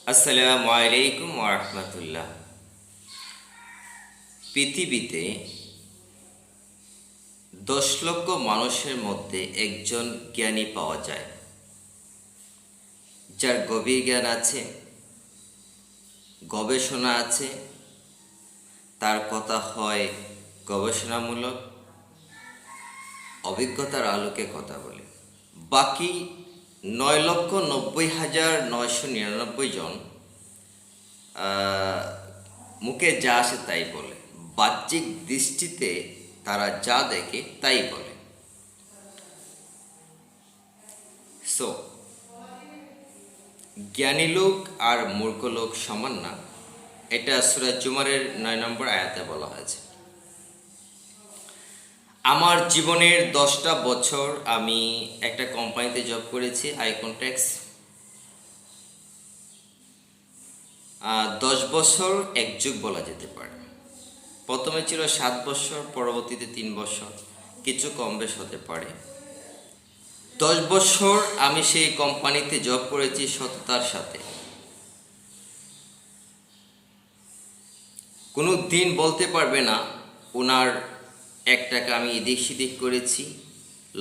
আসসালামু আলাইকুম ওয়া রাহমাতুল্লাহ। পৃথিবীতে 10 লক্ষ মানুষের মধ্যে একজন জ্ঞানী পাওয়া যায়, যার গভীর জ্ঞান আছে, গবেষণা আছে, তার কথা হয় গবেষণামূলক, অভিজ্ঞতার আলোকে কথা বলে। বাকি 9,90,999 জন মুখে যা আসে তাই বলে, বাহ্যিক দৃষ্টিতে তারা যা দেখে তাই বলে। সো জ্ঞানী লোক আর মূর্খ লোক সমান না, এটা সূরা জুমারের 9 নম্বর আয়াতে বলা হয়েছে। আমার জীবনের 10টা বছর আমি একটা কোম্পানিতে জব করেছি, আইকনটেক্স। 10 বছর এক যুগ বলা যেতে পারে। প্রথমে ছিল 7 বছর, পরবর্তীতে 3 বছর, কিছু কম বেশ হতে পারে। 10 বছর আমি সেই কোম্পানিতে জব করেছি সততার সাথে। কোনো দিন বলতে পারবে না ওনার 1 টাকা আমি এদিক সেদিক করেছি,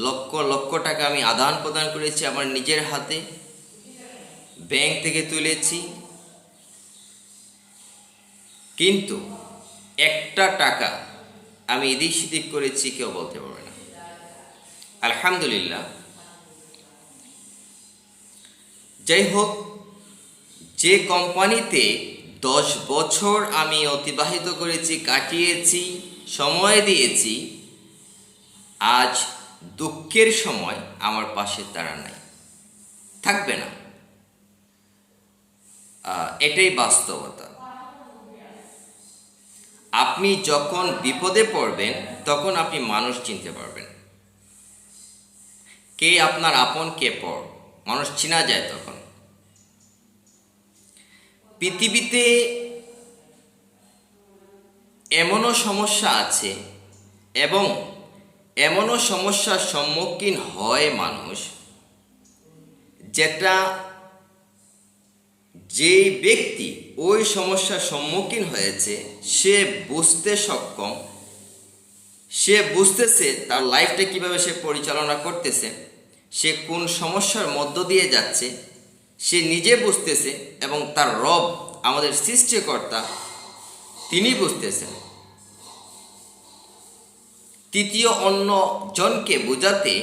লক্ষ লক্ষ টাকা আমি আদান প্রদান করেছি, আমার নিজের হাতে ব্যাংক থেকে তুলেছি, কিন্তু 1টা টাকা আমি এদিক সেদিক করেছি কেউ বলতে পারবে না। আলহামদুলিল্লাহ। যাই হোক, যে কোম্পানিতে 10 বছর আমি অতিবাহিত করেছি, কাটিয়েছি, সময় দিয়েছি, আজ দুঃখের সময় আমার পাশে তারা নাই, থাকবে না। এটাই বাস্তবতা। আপনি যখন বিপদে পড়বেন তখন আপনি মানুষ চিনতে পারবেন, কে আপনার আপন কে পর, মানুষ চিনা যায় তখন। পৃথিবীতে এমনও সমস্যা আছে এবং এমনও সমস্যার সম্মুখীন হয় মানুষ, যেটা যে ব্যক্তি ওই সমস্যার সম্মুখীন হয়েছে সে বুঝতে সক্ষম, সে বুঝতেছে তার লাইফটা কিভাবে সে পরিচালনা করতেছে, সে কোন সমস্যার মধ্য দিয়ে যাচ্ছে, সে নিজে বুঝতেছে এবং তার রব আমাদের সৃষ্টিকর্তা তিনি বুঝতেছেন। তৃতীয় অন্য জনকে বোঝাতে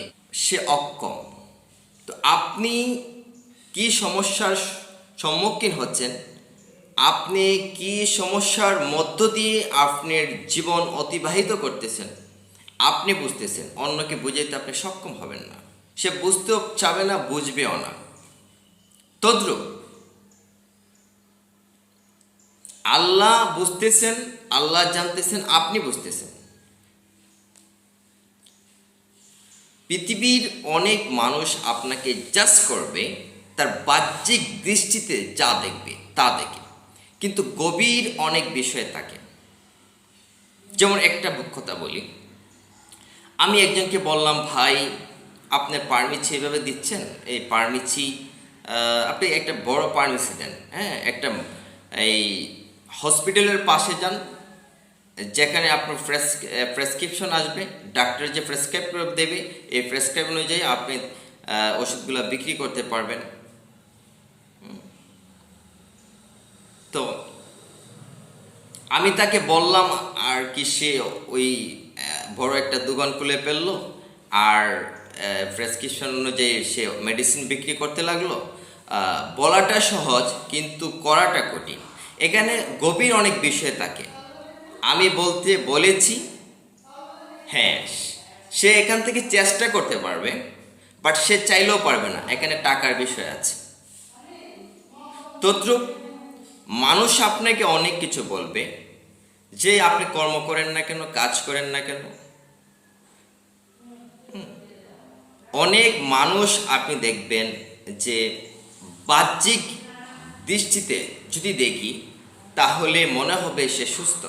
সে অক্ষম। তো আপনি কি সমস্যার সম্মুখীন হচ্ছেন, আপনি কি সমস্যার মধ্য দিয়ে আপনার জীবন অতিবাহিত করতেছেন, আপনি বুঝতেছেন, অন্যকে বুঝাইতে আপনি সক্ষম হবেন না, সে বুঝতেও চাবে না, বুঝবেও না। তদ্রূপ আল্লাহ বুঝতেছেন, আল্লাহ জানতেছেন, আপনি বুঝতেছেন। পৃথিবীর অনেক মানুষ আপনাকে জাজ করবে তার বাহ্যিক দৃষ্টিতে যা দেখবে তা দেখে, কিন্তু গভীর অনেক বিষয় থাকে। যেমন একটা কথা বলি, আমি একজনকে বললাম, ভাই আপনার পারমিছি এভাবে দিচ্ছেন, এই পারমিছি আপনি একটা বড় পারমিছি দেন, হ্যাঁ, একটা এই হসপিটালের পাশে যান, যেখানে আপনার প্রেসক্রিপশন আসবে, ডাক্তার যে প্রেসক্রাইব দেবে এই প্রেসক্রাইব অনুযায়ী আপনি ওষুধগুলো বিক্রি করতে পারবেন। তো আমি তাকে বললাম, আর কি সে ওই বড় একটা দোকান খুলে ফেললো আর প্রেসক্রিপশন অনুযায়ী সে মেডিসিন বিক্রি করতে লাগলো। বলাটা সহজ কিন্তু করাটা কঠিন। এখানে গভীর অনেক বিষয় থাকে। আমি বলেছি, হ্যাঁ, সে এখান থেকে চেষ্টা করতে পারবে, বাট সে চাইলেও পারবে না, এখানে টাকার বিষয় আছে। তদ্রূপ মানুষ আপনাকে অনেক কিছু বলবে, যে আপনি কর্ম করেন না কেন, কাজ করেন না কেন। অনেক মানুষ আপনি দেখবেন যে বাহ্যিক দৃষ্টিতে যদি দেখি তাহলে মনে হবে সে সুস্থ,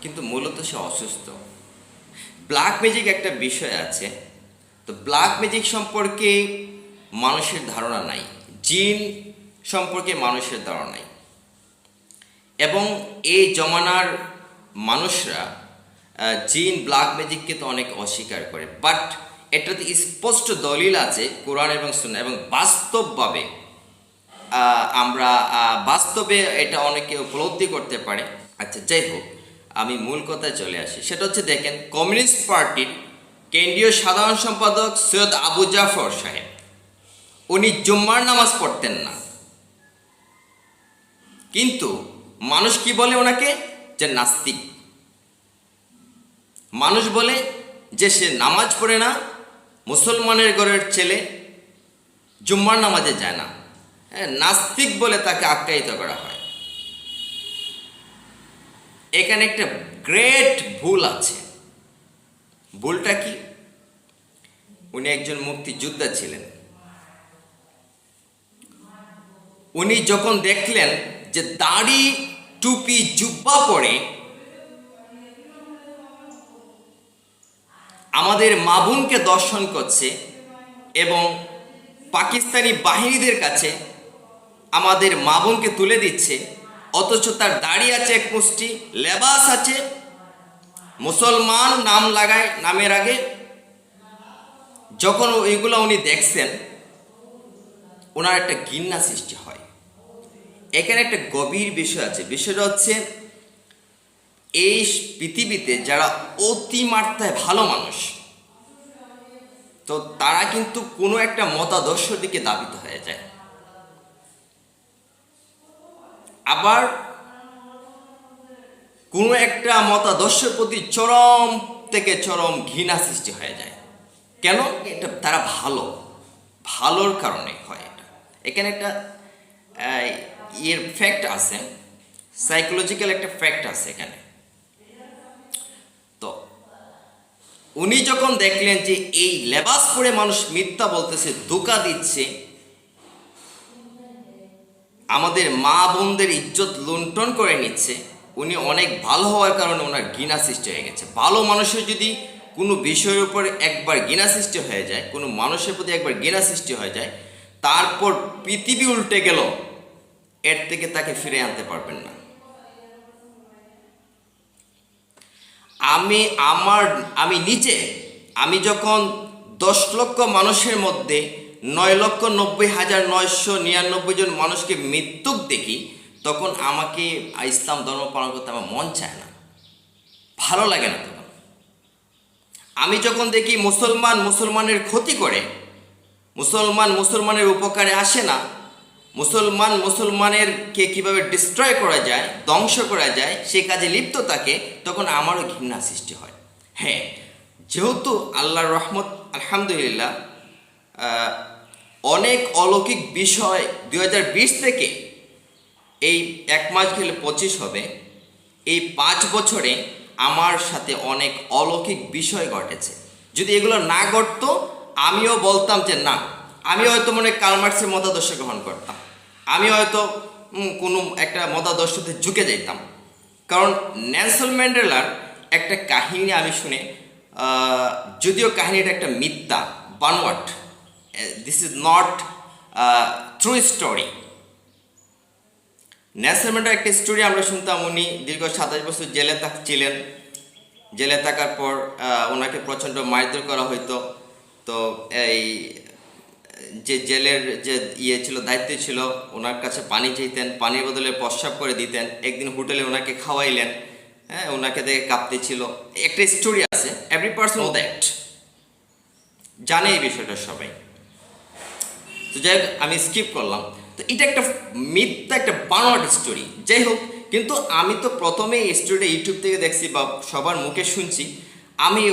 কিন্তু মূলত সে অসুস্থ। ব্ল্যাক ম্যাজিক একটা বিষয় আছে। তো ব্ল্যাক ম্যাজিক সম্পর্কে মানুষের ধারণা নাই। জিন সম্পর্কে মানুষের ধারণা নাই। এবং এই জমানার মানুষরা জিন ব্ল্যাক ম্যাজিককে তো অনেক অস্বীকার করে, বাট এটাতে স্পষ্ট দলিল আছে কোরআন এবং সুন্নাহ, এবং বাস্তবভাবে আমরা বাস্তবে এটা অনেকে উপলব্ধি করতে পারে। আচ্ছা, যাই হোক, আমি মূল কথায় চলে আসি। সেটা হচ্ছে, দেখেন, কমিউনিস্ট পার্টির কেন্দ্রীয় সাধারণ সম্পাদক সৈয়দ আবু জাফর সাহেব, উনি জুম্মার নামাজ পড়তেন না, কিন্তু মানুষ কি বলে ওনাকে? যে নাস্তিক। মানুষ বলে যে সে নামাজ পড়ে না, মুসলমানের ঘরের ছেলে, জুম্মার নামাজে যায় না, নাস্তিক বলে তাকে আখ্যায়িত করা হয়। এখানে একটা গ্রেট ভুল আছে। ভুলটা কি? উনি একজন মুক্তিযোদ্ধা ছিলেন। উনি যখন দেখলেন যে দাড়ি, টুপি, জুব্বা পরে আমাদের মা বোনকে দর্শন করছে এবং পাকিস্তানি বাহিনীদের কাছে আমাদের মা বোনকে তুলে দিচ্ছে, অথচ তার দাড়ি আছে এক মুষ্টি, লেবাস আছে, মুসলমান নাম লাগায় নামের আগে, যখন ওইগুলো উনি দেখছেন, ওনার একটা ঘৃণা সৃষ্টি হয়। এখানে একটা গভীর বিষয় আছে। বিষয়টা হচ্ছে, এই পৃথিবীতে যারা অতিমাত্রায় ভালো মানুষ, তো তারা কিন্তু কোনো একটা মতাদর্শের দিকে ধাবিত হয়ে যায়, আবার কোনো একটা মতাদর্শের প্রতি চরম থেকে চরম ঘৃণা সৃষ্টি হয়ে যায়। কেন? এটা তারা ভালোর কারণে হয় এটা। এখানে একটা এর ফ্যাক্ট আছে, সাইকোলজিক্যাল একটা ফ্যাক্ট আছে এখানে। তো উনি যখন দেখলেন যে এই লেবাস পরে মানুষ মিথ্যা বলতেছে, ধোঁকা দিচ্ছে, আমাদের মা বোনদের ইজ্জত লুণ্ঠন করে নিচ্ছে, উনি অনেক ভালো হওয়ার কারণে ওনার ঘৃণা সৃষ্টি হয়ে গেছে। ভালো মানুষের যদি কোনো বিষয়ের উপর একবার ঘৃণা সৃষ্টি হয়ে যায়, কোনো মানুষের প্রতি একবার ঘৃণা সৃষ্টি হয়ে যায়, তারপর পৃথিবী উল্টে গেল, এর থেকে তাকে ফিরে আনতে পারবেন না। আমি যখন 10 লক্ষ মানুষের মধ্যে 9,90,999 জন মানুষকে মৃত্যুক দেখি, তখন আমাকে ইসলাম ধর্ম পালন করতে আমার মন চায় না, ভালো লাগে না। তখন আমি যখন দেখি মুসলমানের ক্ষতি করে, মুসলমানের উপকারে আসে না, মুসলমানেরকে কিভাবে ডিস্ট্রয় করা যায়, ধ্বংস করা যায়, সে কাজে লিপ্ত থাকে, তখন আমারও ঘৃণা সৃষ্টি হয়। হ্যাঁ, যেহেতু আল্লাহর রহমত, আলহামদুলিল্লাহ, অনেক অলৌকিক বিষয় 2020 থেকে এই 1 মাস গেলে 25 হবে, এই 5 বছরে আমার সাথে অনেক অলৌকিক বিষয় ঘটেছে। যদি এগুলো না ঘটতো, আমিও বলতাম যে না, আমি হয়তো কার্ল মার্কসের মতাদর্শ গ্রহণ করতাম, আমি হয়তো কোনো একটা মতাদর্শতে ঝুঁকে যেতাম। কারণ নেলসন ম্যান্ডেলার একটা কাহিনী আমি শুনে, যদিও কাহিনীটা একটা মিথ্যা, বানোয়াট, this is not true story. Nelson ম্যান্ডেলার একটা স্টোরি আমরা শুনতাম। উনি দীর্ঘ 27 বছর জেলে ছিলেন। জেলে থাকার পর ওনাকে প্রচণ্ড মারধর করা হইতো। তো এই যে জেলের যে ছিল, দায়িত্ব ছিল, ওনার কাছে পানি চাইতেন, পানির বদলে প্রস্রাব করে দিতেন। একদিন হোটেলে ওনাকে খাওয়াইলেন, হ্যাঁ, ওনাকে দেখে কাঁপতে ছিল। একটা স্টোরি আছে, এভরি পার্সন নো দ্যাট, জানে এই বিষয়টা সবাই। তো যাই হোক, আমি স্কিপ করলাম। তো এটা একটা মিথ্যা, একটা বানোয়াট স্টোরি। যাই হোক, কিন্তু আমি তো প্রথমে এই স্টোরিটা ইউটিউব থেকে দেখছি বা সবার মুখে শুনছি। আমি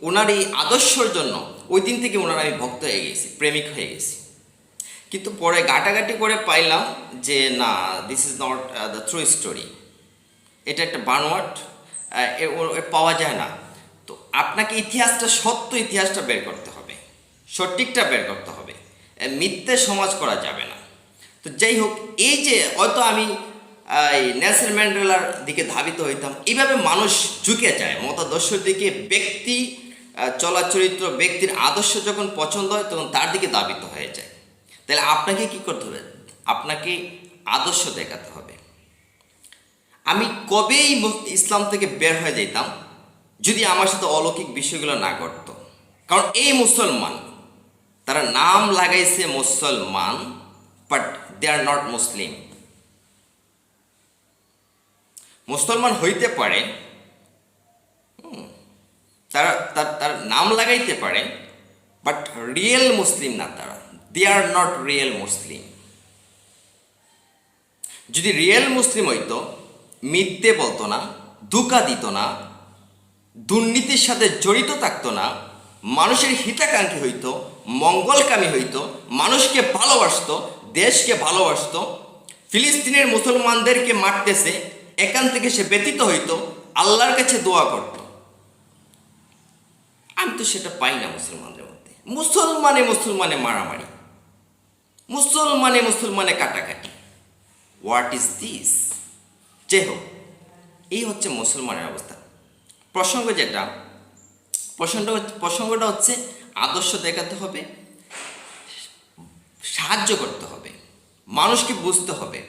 ওনার এই আদর্শের জন্য ওই দিন থেকে ওনার আমি ভক্ত হয়ে গেছি, প্রেমিক হয়ে গেছি। কিন্তু পরে ঘাটাঘাটি করে পাইলাম যে না, this is not the true story, এটা একটা বানোয়াট, পাওয়া যায় না। তো আপনাকে সত্য ইতিহাসটা বের করতে হবে, সঠিকটা বের করতে হবে, মিথ্যে সমাজ করা যাবে না। তো যাই হোক, এই যে হয়তো আমি নেলসন ম্যান্ডেলার দিকে ধাবিত হইতাম, এইভাবে মানুষ ঝুঁকে যায় মতাদর্শের দিকে। ব্যক্তি চলাচরিত্র, ব্যক্তির আদর্শ যখন পছন্দ হয়, তখন তার দিকে ধাবিত হয়ে যায়। তাহলে আপনাকে কি করতে হবে? আপনাকে আদর্শ দেখাতে হবে। আমি কবেই ইসলাম থেকে বের হয়ে যেতাম যদি আমার সাথে অলৌকিক বিষয়গুলো না ঘটতো। কারণ এই মুসলমান, তারা নাম লাগাইছে মুসলমান, বাট দে আর নট মুসলিম। মুসলমান হইতে পারে, তারা তার নাম লাগাইতে পারে, বাট রিয়েল মুসলিম না তারা। দে আর নট রিয়েল মুসলিম। যদি রিয়েল মুসলিম হইতো, মিথ্যে বলতো না, ধোঁকা দিত না, দুর্নীতির সাথে জড়িত থাকতো না, মানুষের হিতাকাঙ্ক্ষী হইতো, মঙ্গলকামী হইতো, মানুষকে ভালোবাসতো, দেশকে ভালোবাসতো, ফিলিস্তিনের মুসলমানদেরকে মারতেছে, এখান থেকে সে ব্যতীত হইতো, আল্লাহর কাছে দোয়া করত। আমি তো সেটা পাই না মুসলমানদের মধ্যে। মুসলমানে মারামারি, মুসলমানে কাটাকাটি। What is this? যে হোক, এই হচ্ছে মুসলমানের অবস্থা। প্রসঙ্গটা হচ্ছে আদর্শ দেখাতে হবে, সাহায্য করতে হবে, মানুষকে বুঝতে হবে।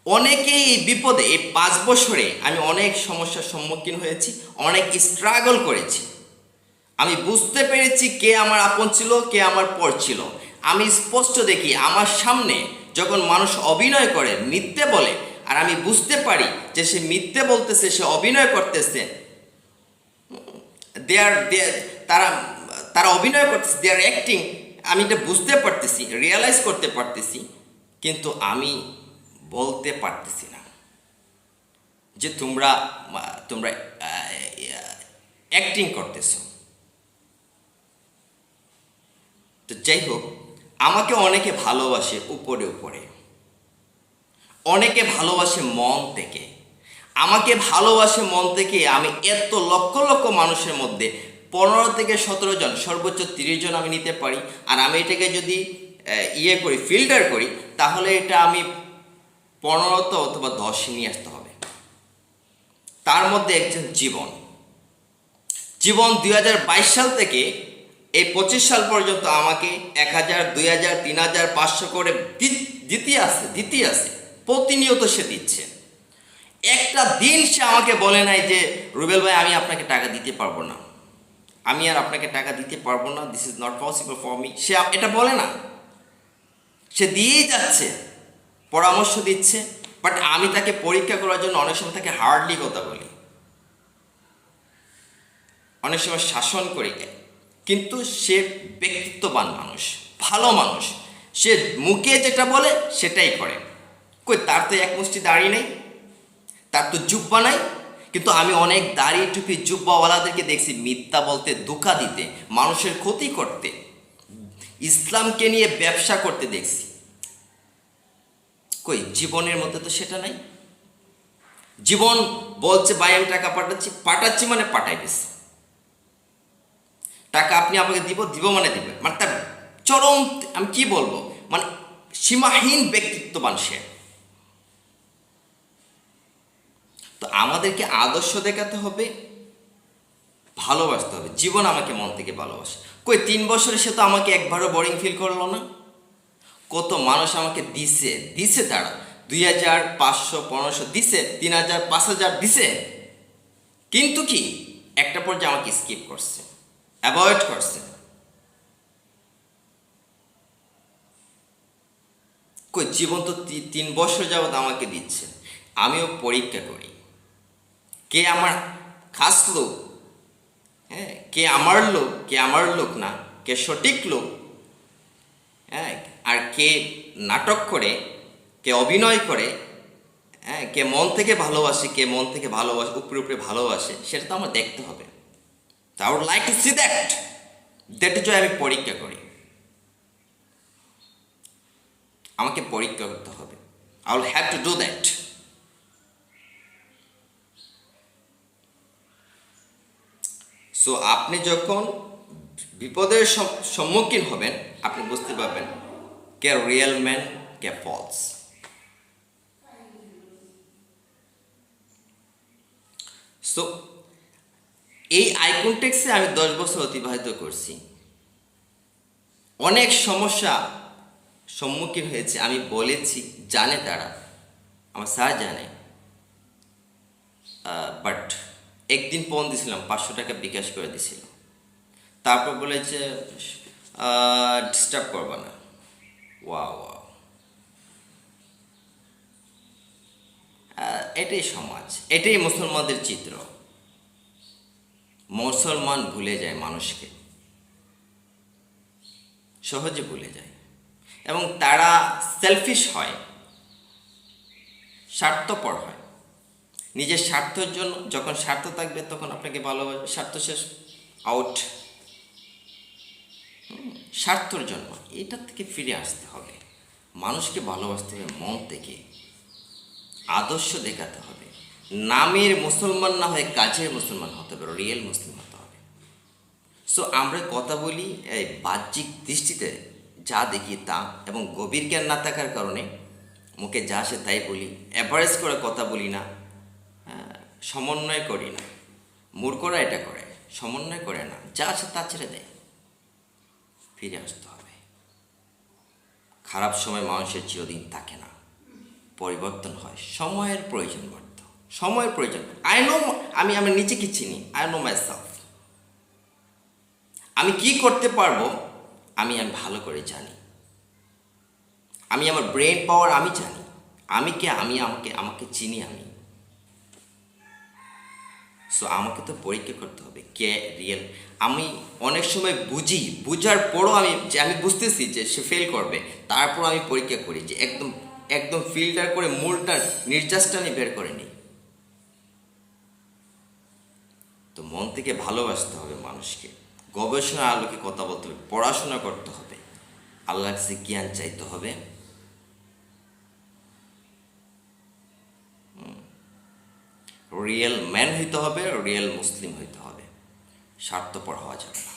অনেকেই এই বিপদে, এই 5 বছরে আমি অনেক সমস্যার সম্মুখীন হয়েছি, অনেক স্ট্রাগল করেছি। আমি বুঝতে পেরেছি কে আমার আপন ছিল, কে আমার পর ছিল। আমি স্পষ্ট দেখি আমার সামনে যখন মানুষ অভিনয় করে, মিথ্যে বলে, আর আমি বুঝতে পারি যে সে মিথ্যে বলতেছে, সে অভিনয় করতেছে, তারা অভিনয় করতেছে, দে আর অ্যাক্টিং। আমি এটা বুঝতে পারতেছি, রিয়েলাইজ করতে পারতেছি, কিন্তু আমি বলতে পারতেছি না যে তোমরা অ্যাক্টিং করতেছ। তো যাই হোক, আমাকে অনেকে ভালোবাসে উপরে উপরে, অনেকে ভালোবাসে মন থেকে। আমাকে ভালোবাসে মন থেকে। আমি এত লক্ষ লক্ষ মানুষের মধ্যে 15 থেকে 17 জন, সর্বোচ্চ 30 জন আমি নিতে পারি। আর আমি এটাকে যদি ফিল্টার করি, তাহলে এটা আমি 15 অথবা 10 নিয়ে আসতে হবে। তার মধ্যে একজন জীবন 2022 সাল থেকে এই 25 সাল পর্যন্ত আমাকে 1000, 2000, 3000, 500 করে দিতে আছে। প্রতিনিয়ত সে দিচ্ছে। একটা দিন সে আমাকে বলে নাই যে রুবেল ভাই, আমি আপনাকে টাকা দিতে পারবো না, আমি আর আপনাকে টাকা দিতে পারবো না, this is not possible for me. সে এটা বলে না, সে দিয়েই যাচ্ছে, পরামর্শ দিচ্ছে। বাট আমি তাকে পরীক্ষা করার জন্য অনেক সময় তাকে হার্ডলি কথা বলি, অনেক সময় শাসন করি, কিন্তু সে ব্যক্তিত্ববান মানুষ, ভালো মানুষ। সে মুখে যেটা বলে সেটাই করে। কই, তার তো এক মুষ্টি দাড়ি নেই, তার তো জুব্বা নাই। কিন্তু আমি অনেক দাড়ি টুপি জুব্বাওয়ালাদেরকে দেখছি মিথ্যা বলতে, ধোঁকা দিতে, মানুষের ক্ষতি করতে, ইসলামকে নিয়ে ব্যবসা করতে দেখছি। কই, জীবনের মধ্যে তো সেটা নাই। জীবন বলছে ভাই আমি টাকা পাঠাচ্ছি মানে পাঠাই দিচ্ছি। টাকা আপনি আমাকে দিব মানে দিবে, মানে তার চরম, আমি কি বলবো, মানে সীমাহীন ব্যক্তিত্ববান সে। তো আমাদেরকে আদর্শ দেখাতে হবে, ভালোবাসতে হবে। জীবন আমাকে মন থেকে ভালোবাসে। কই, 3 বছরে সে তো আমাকে একবারও বোরিং ফিল করলো না। কত মানুষ আমাকে দিছে তারা 2000, 500, 1500 দিছে, 3000, 5000 দিছে, কিন্তু কি একটা পর্যায়ে আমাকে স্কিপ করছে, অ্যাভয়েড করছে। কই, জীবন তো 3 বছর যাবৎ আমাকে দিচ্ছে। আমিও পরীক্ষা করি কে আমার খাস লোক, হ্যাঁ, কে আমার লোক না, কে সঠিক লোক, হ্যাঁ, আর কে নাটক করে, কে অভিনয় করে, হ্যাঁ, কে মন থেকে ভালোবাসে, উপরে ভালোবাসে, সেটা তো আমার দেখতে হবে। I would like to see that. দ্যাটের জন্য আমি পরীক্ষা করি। আমাকে পরীক্ষা করতে হবে। I will have to do that. So আপনি যখন বিপদের সম্মুখীন হবেন, আপনি বুঝতে পারবেন কে রিয়েল ম্যান, কে ফলস। সো এই আইকনটেক্সে আমি 10 বছর অতিবাহিত করছি। অনেক সমস্যা সম্মুখীন হয়েছে, আমি বলেছি, জানে তারা, আমার স্যার জানে, বাট একদিন ফোন দিছিলাম, 500 টাকা বিকাশ করে দিছিল, তারপর বলেছে ডিস্টার্ব করবা না। ওয়া ওয়া, এটাই সমাজ, এটাই মুসলমানদের চিত্র। মুসলমান ভুলে যায় মানুষকে, সহজে ভুলে যায়, এবং তারা সেলফিশ হয়, স্বার্থপর হয়। নিজের স্বার্থের জন্য, যখন স্বার্থ থাকবে তখন আপনাকে ভালোবাসবে, স্বার্থ শেষ, আউট। স্বার্থর জন্য এটার থেকে ফিরে আসতে হবে, মানুষকে ভালোবাসতে হবে মন থেকে, আদর্শ দেখাতে হবে, নামের মুসলমান না হয়ে কাজের মুসলমান হতে হবে, রিয়েল মুসলিম হতে হবে। সো আমরা কথা বলি এই বাহ্যিক দৃষ্টিতে যা দেখি তা, এবং গভীর জ্ঞান না থাকার কারণে মুখে যা আসে তাই বলি, অ্যাভারেজ করে কথা বলি না, সমন্বয় করি না। মূর্খরা এটা করে, সমন্বয় করে না, যা আছে তা ছেড়ে দেয়। ফিরে আসতে হবে। খারাপ সময় মানুষের চিরদিন থাকে না, পরিবর্তন হয়, সময়ের প্রয়োজন মাত্র, সময়ের প্রয়োজন। আই নো, আমি আমার নিজেকে চিনি, আই নো মাই সেলফ। আমি কি করতে পারবো আমি ভালো করে জানি, আমি আমার ব্রেন পাওয়ার আমি জানি, আমি কে, আমি আমাকে চিনি আমি। সো আমাকে তো পরীক্ষা করতে হবে কে রিয়েল। আমি অনেক সময় বুঝার পরও আমি বুঝতেছি যে সে ফেল করবে, তারপর আমি পরীক্ষা করি যে একদম একদম ফিল্টার করে মূলটা, নির্যাসটা আমি বের করে নিই। তো মন থেকে ভালোবাসতে হবে মানুষকে, গবেষণার আলোকে কথা বলতে হবে, পড়াশোনা করতে হবে, আল্লাহর কাছে জ্ঞান চাইতে হবে। রিয়েল ম্যান হইতে হবে, রিয়েল মুসলিম হইতে হবে, স্বার্থপর হওয়া যাবে না।